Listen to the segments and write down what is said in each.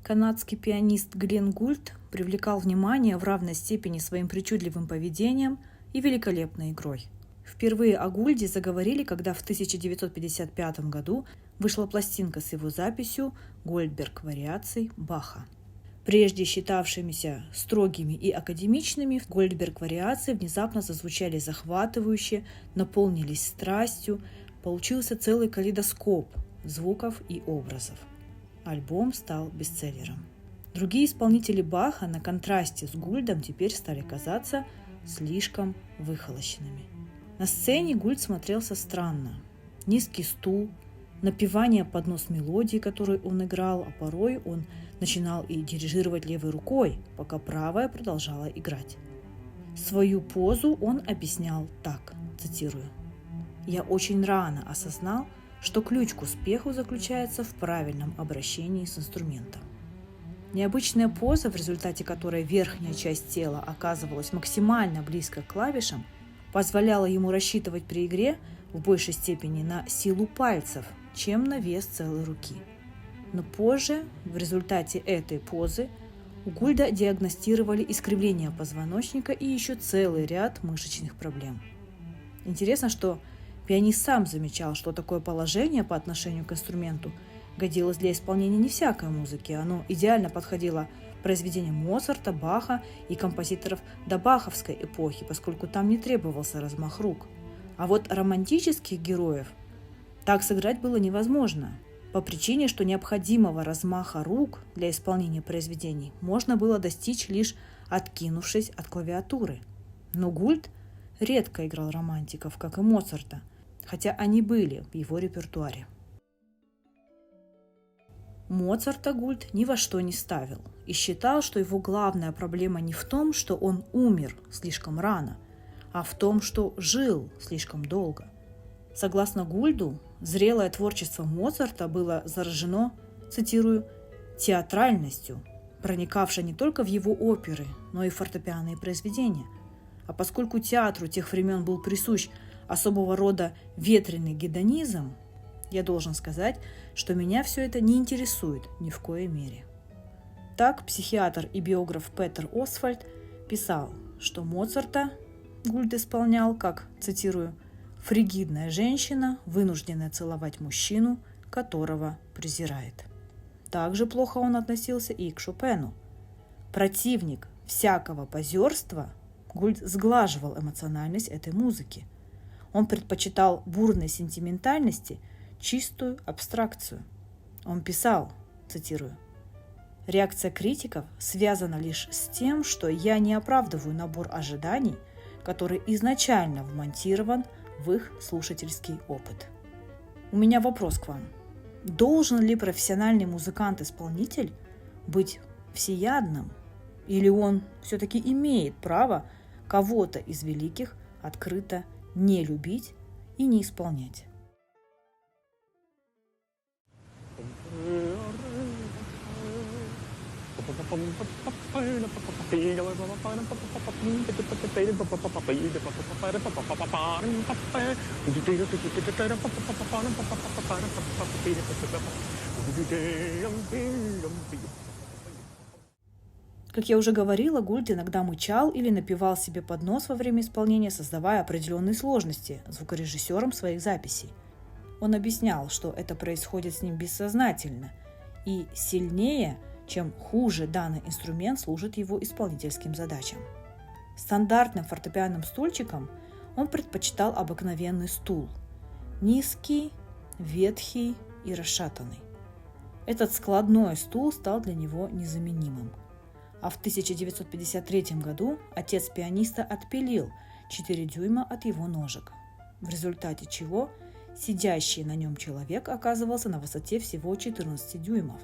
Канадский пианист Гленн Гульд привлекал внимание в равной степени своим причудливым поведением и великолепной игрой. Впервые о Гульде заговорили, когда в 1955 году вышла пластинка с его записью «Гольдберг вариаций Баха». Прежде считавшимися строгими и академичными, Гольдберг вариации внезапно зазвучали захватывающе, наполнились страстью, получился целый калейдоскоп звуков и образов. Альбом стал бестселлером. Другие исполнители Баха на контрасте с Гульдом теперь стали казаться слишком выхолощенными. На сцене Гульд смотрелся странно. Низкий стул, напевание под нос мелодии, которую он играл, а порой он начинал и дирижировать левой рукой, пока правая продолжала играть. Свою позу он объяснял так, цитирую: «Я очень рано осознал, что ключ к успеху заключается в правильном обращении с инструментом». Необычная поза, в результате которой верхняя часть тела оказывалась максимально близко к клавишам, позволяла ему рассчитывать при игре в большей степени на силу пальцев, чем на вес целой руки. Но позже, в результате этой позы, у Гульда диагностировали искривление позвоночника и еще целый ряд мышечных проблем. Интересно, что пианист сам замечал, что такое положение по отношению к инструменту годилось для исполнения не всякой музыки. Оно идеально подходило произведениям Моцарта, Баха и композиторов добаховской эпохи, поскольку там не требовался размах рук. А вот романтических героев так сыграть было невозможно, по причине, что необходимого размаха рук для исполнения произведений можно было достичь, лишь откинувшись от клавиатуры. Но Гульд редко играл романтиков, как и Моцарта, хотя они были в его репертуаре. Моцарта Гульд ни во что не ставил и считал, что его главная проблема не в том, что он умер слишком рано, а в том, что жил слишком долго. Согласно Гульду, зрелое творчество Моцарта было заражено, цитирую, «театральностью», проникавшей не только в его оперы, но и фортепианные произведения. А поскольку театру тех времен был присущ особого рода ветреный гедонизм, я должен сказать, что меня все это не интересует ни в коей мере. Так психиатр и биограф Петер Освальд писал, что Моцарта Гульд исполнял как, цитирую, «фригидная женщина, вынужденная целовать мужчину, которого презирает». Также плохо он относился и к Шопену. Противник всякого позерства, Гульд сглаживал эмоциональность этой музыки. Он предпочитал бурной сентиментальности чистую абстракцию. Он писал, цитирую, «Реакция критиков связана лишь с тем, что я не оправдываю набор ожиданий, который изначально вмонтирован в их слушательский опыт». У меня вопрос к вам. Должен ли профессиональный музыкант-исполнитель быть всеядным? Или он все-таки имеет право кого-то из великих открыто не любить и не исполнять? Как я уже говорила, Гульд иногда мычал или напевал себе под нос во время исполнения, создавая определенные сложности звукорежиссерам своих записей. Он объяснял, что это происходит с ним бессознательно, и сильнее, чем хуже данный инструмент служит его исполнительским задачам. Стандартным фортепианным стульчиком он предпочитал обыкновенный стул – низкий, ветхий и расшатанный. Этот складной стул стал для него незаменимым. А в 1953 году отец пианиста отпилил 4 дюйма от его ножек, в результате чего сидящий на нем человек оказывался на высоте всего 14 дюймов,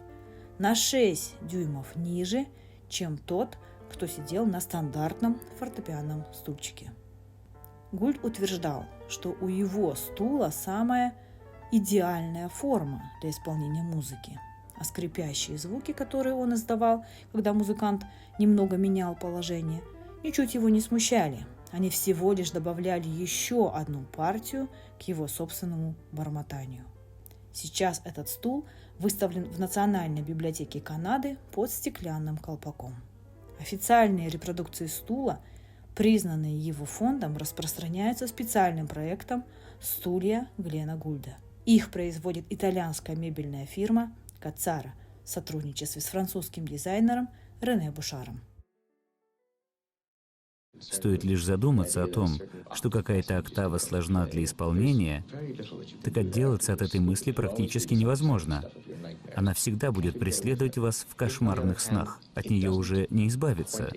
на 6 дюймов ниже, чем тот, кто сидел на стандартном фортепианном стульчике. Гульд утверждал, что у его стула самая идеальная форма для исполнения музыки, а скрипящие звуки, которые он издавал, когда музыкант немного менял положение, ничуть его не смущали. Они всего лишь добавляли еще одну партию к его собственному бормотанию. Сейчас этот стул выставлен в Национальной библиотеке Канады под стеклянным колпаком. Официальные репродукции стула, признанные его фондом, распространяются специальным проектом «Стулья Глена Гульда». Их производит итальянская мебельная фирма Кацара в сотрудничестве с французским дизайнером Рене Бушаром. Стоит лишь задуматься о том, что какая-то октава сложна для исполнения, так отделаться от этой мысли практически невозможно. Она всегда будет преследовать вас в кошмарных снах, от нее уже не избавиться.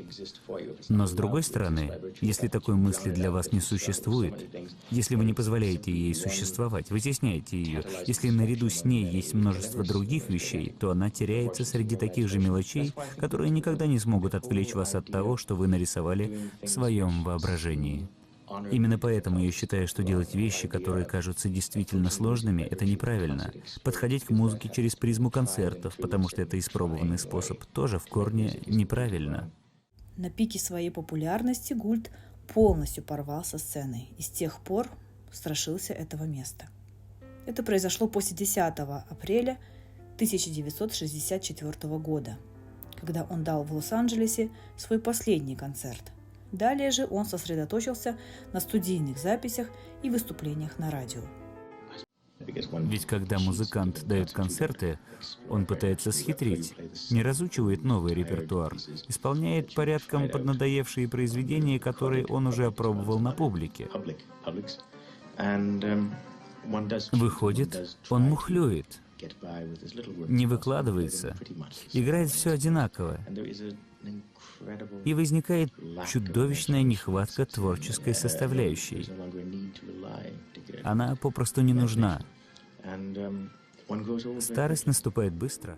Но с другой стороны, если такой мысли для вас не существует, если вы не позволяете ей существовать, вытесняете ее, если наряду с ней есть множество других вещей, то она теряется среди таких же мелочей, которые никогда не смогут отвлечь вас от того, что вы нарисовали в своем воображении. Именно поэтому я считаю, что делать вещи, которые кажутся действительно сложными, это неправильно. Подходить к музыке через призму концертов, потому что это испробованный способ, тоже в корне неправильно. На пике своей популярности Гульд полностью порвал со сценой и с тех пор страшился этого места. Это произошло после 10 апреля 1964 года, когда он дал в Лос-Анджелесе свой последний концерт. Далее же он сосредоточился на студийных записях и выступлениях на радио. Ведь когда музыкант дает концерты, он пытается схитрить, не разучивает новый репертуар, исполняет порядком поднадоевшие произведения, которые он уже опробовал на публике. Выходит, он мухлюет, не выкладывается, играет все одинаково. И возникает чудовищная нехватка творческой составляющей. Она попросту не нужна. Старость наступает быстро.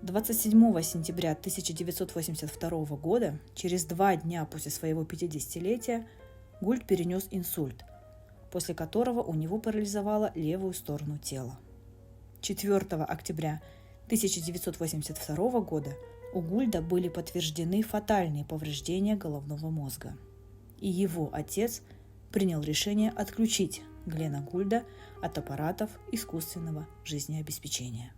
27 сентября 1982 года, через 2 дня после своего 50-летия, Гульд перенес инсульт, после которого у него парализовало левую сторону тела. 4 октября 1982 года у Гульда были подтверждены фатальные повреждения головного мозга, и его отец принял решение отключить Глена Гульда от аппаратов искусственного жизнеобеспечения.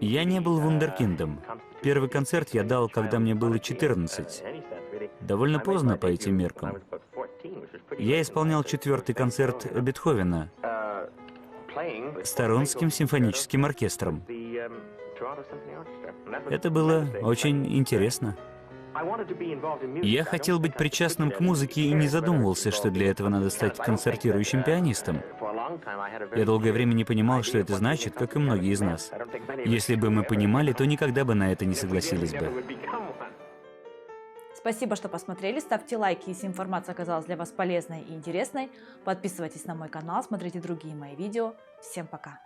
Я не был вундеркиндом. Первый концерт я дал, когда мне было 14. Довольно поздно по этим меркам. Я исполнял 4-й концерт Бетховена с Торонтским симфоническим оркестром. Это было очень интересно. Я хотел быть причастным к музыке и не задумывался, что для этого надо стать концертирующим пианистом. Я долгое время не понимал, что это значит, как и многие из нас. Если бы мы понимали, то никогда бы на это не согласились бы. Спасибо, что посмотрели. Ставьте лайки, если информация оказалась для вас полезной и интересной. Подписывайтесь на мой канал, смотрите другие мои видео. Всем пока!